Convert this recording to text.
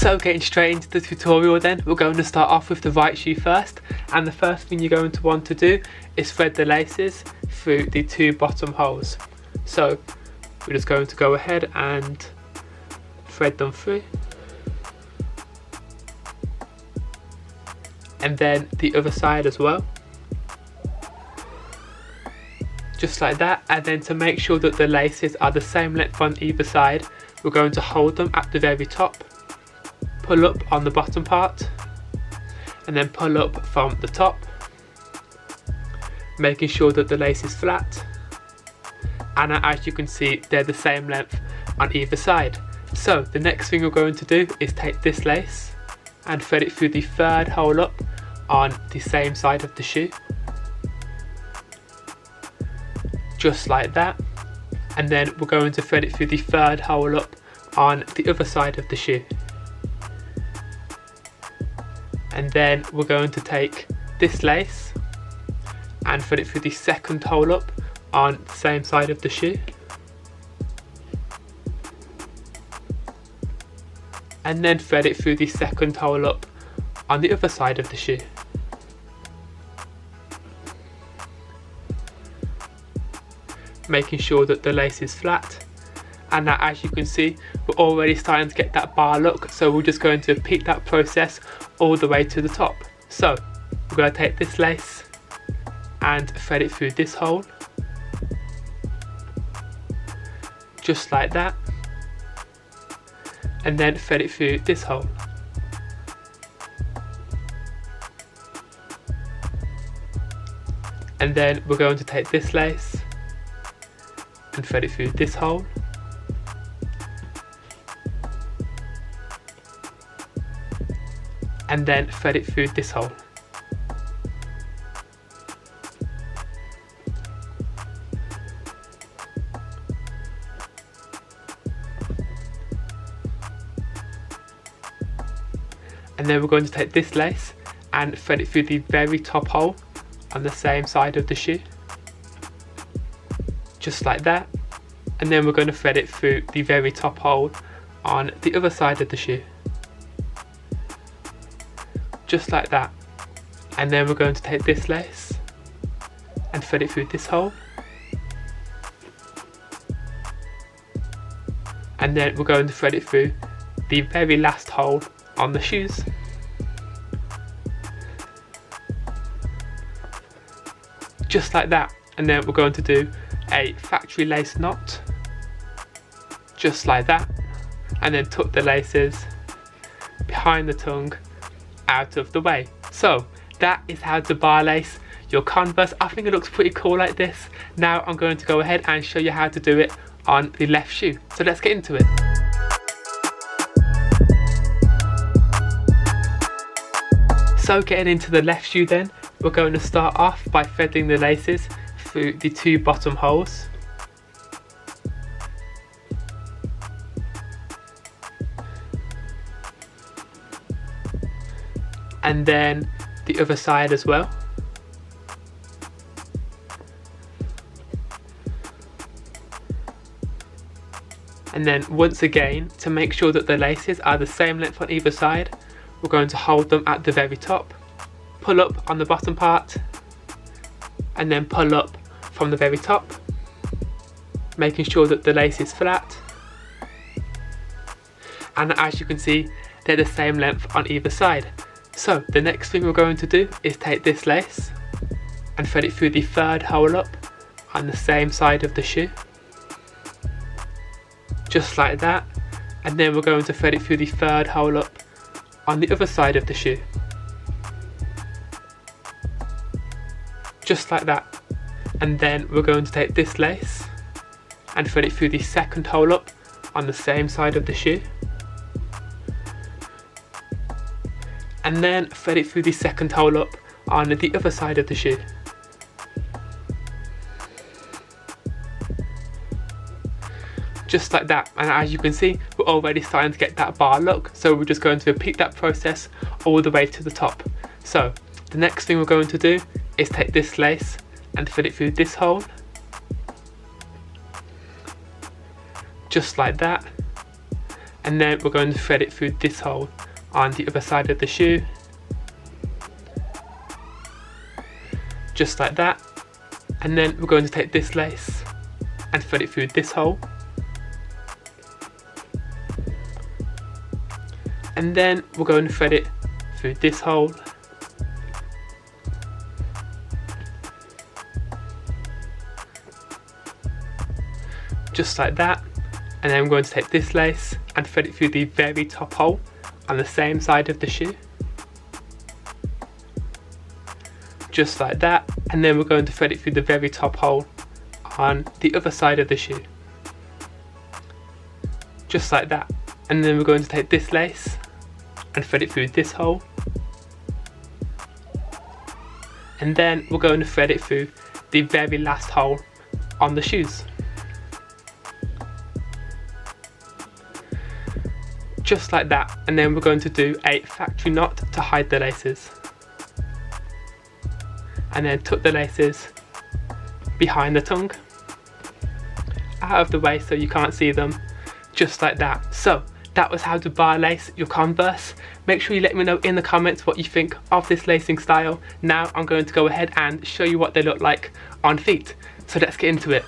So getting straight into the tutorial then, we're going to start off with the right shoe first, and the first thing you're going to want to do is thread the laces through the two bottom holes. So we're just going to go ahead and thread them through, and then the other side as well, just like that. And then to make sure that the laces are the same length on either side, we're going to hold them at the very top, pull up on the bottom part, and then pull up from the top, making sure that the lace is flat. And as you can see, they're the same length on either side. So the next thing we're going to do is take this lace and thread it through the third hole up on the same side of the shoe, just like that. And then we're going to thread it through the third hole up on the other side of the shoe. And then we're going to take this lace and thread it through the second hole up on the same side of the shoe. And then thread it through the second hole up on the other side of the shoe. Making sure that the lace is flat. And now, as you can see, we're already starting to get that bar look, so we're just going to repeat that process all the way to the top. So we're going to take this lace and thread it through this hole, just like that, and then thread it through this hole. And then we're going to take this lace and thread it through this hole, and then thread it through this hole. And then we're going to take this lace and thread it through the very top hole on the same side of the shoe, just like that. And then we're going to thread it through the very top hole on the other side of the shoe, just like that. And then we're going to take this lace and thread it through this hole, and then we're going to thread it through the very last hole on the shoes, just like that. And then we're going to do a factory lace knot, just like that, and then tuck the laces behind the tongue out of the way. So that is how to bar lace your Converse. I think it looks pretty cool like this. Now I'm going to go ahead and show you how to do it on the left shoe. So let's get into it. So getting into the left shoe then, we're going to start off by threading the laces through the two bottom holes. And then the other side as well. And then once again, to make sure that the laces are the same length on either side, we're going to hold them at the very top, pull up on the bottom part, and then pull up from the very top, making sure that the lace is flat. And as you can see, they're the same length on either side. So the next thing we're going to do is take this lace and thread it through the third hole up on the same side of the shoe, just like that. And then we're going to thread it through the third hole up on the other side of the shoe, just like that. And then we're going to take this lace and thread it through the second hole up on the same side of the shoe, and then thread it through the second hole up on the other side of the shoe, just like that. And as you can see, we're already starting to get that bar look, so we're just going to repeat that process all the way to the top. So the next thing we're going to do is take this lace and thread it through this hole, just like that. and then we're going to thread it through this hole on the other side of the shoe, just like that. And then we're going to take this lace and thread it through this hole, and then we're going to thread it through this hole, just like that. And then I'm going to take this lace and thread it through the very top hole on the same side of the shoe, just like that. And then we're going to thread it through the very top hole on the other side of the shoe, just like that. And then we're going to take this lace and thread it through this hole, and then we're going to thread it through the very last hole on the shoes, just like that. And then we're going to do a factory knot to hide the laces, and then tuck the laces behind the tongue, out of the way so you can't see them, just like that. So that was how to bar lace your Converse. Make sure you let me know in the comments what you think of this lacing style. Now I'm going to go ahead and show you what they look like on feet. So let's get into it.